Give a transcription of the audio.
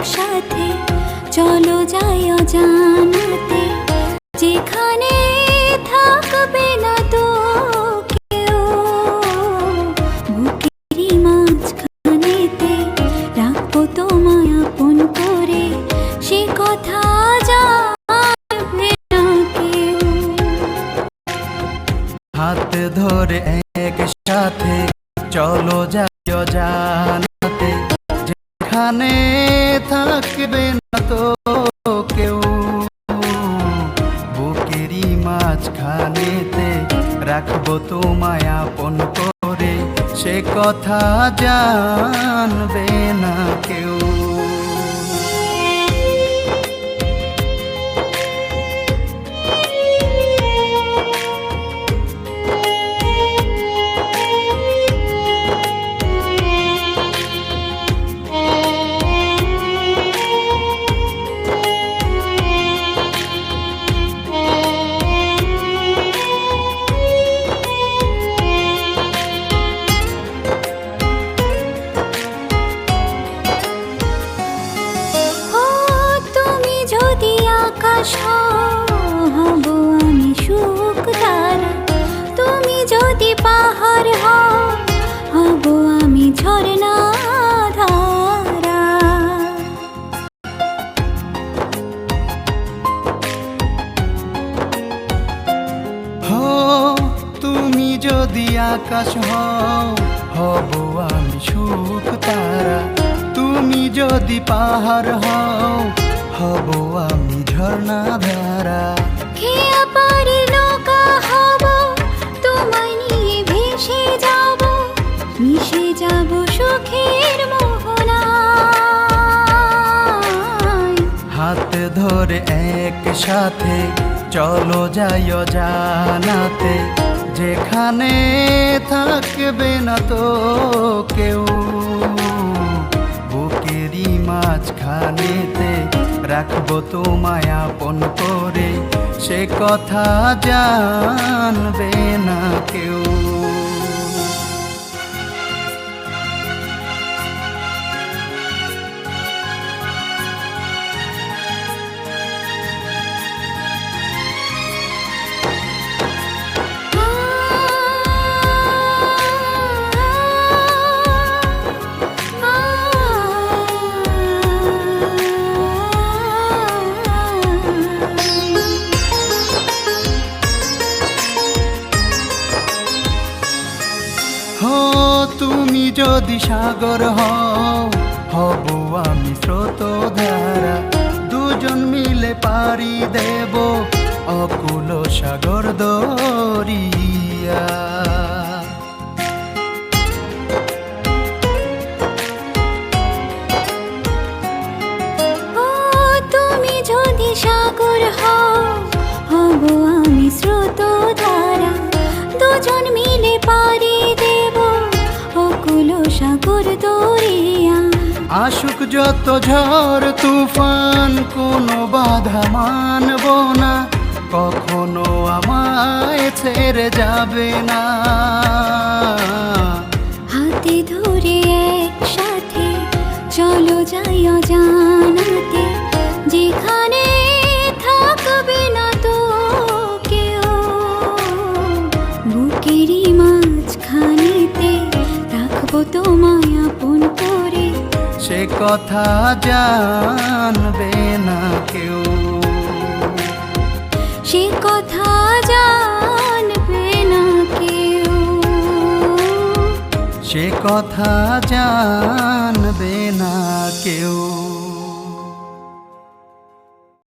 একসাথে চলো যাই অজানাতে, যেখানে থাকবে না তো কেউ। বুকেরই মাঝখানেতে রাখবো তোমায় আপন করে, সে কথা জানবে না কেউ। হাত ধরে একসাথে চলো যাই অজানাতে, যেখানে থাকবে না তো কেউ। বুকেরই মাঝখানেতে রাখবো তোমায় আপন করে, সে কথা জানবে না কেউ। আকাশ হব আমি সুখ ধারা, তুমি যদি পাহাড় হব আমি ঝরনা ধারা। হো তুমি যদি আকাশ হব আমি সুখ তারা, তুমি যদি পাহাড় হব আমি ঝর্ণা ধারা। খেয়া পারি নৌকা হব, তোমায় নিয়ে ভেসে যাব, মিশে যাব সুখের মোহনায়। হাত ধরে একসাথে চলো যাই অজানাতে, যেখানে থাকবে না তো কেউ। বুকেরই মাঝখানেতে রাখবো তোমায় আপন করে, সে কথা জানবে না কেউ। হো তুমি যদি সাগর হব আমি স্রোত ধারা, দুজন মিলে পাড়ি দেব অকুল সাগর দরিয়া। তুমি যদি সাগর হব আমি স্রোত ধারা, দুজন মিলে পাড়ি দেব অকুল সাগর দরিয়া। আসুক যত ঝড় তুফান কোনো বাধা মানব না, কখনো আমায় ছেড়ে যাবে না। হাতে ধরে একসাথে চলো যাই অজানাতে, যেখানে থাকবে না তো কেউ। বুকেরই মাঝখানেতে রাখবো তোমায় আপন করে, সে কথা জানবে না কেউ। সে কথা জানবে না কেউ। সে কথা জানবে না কেউ।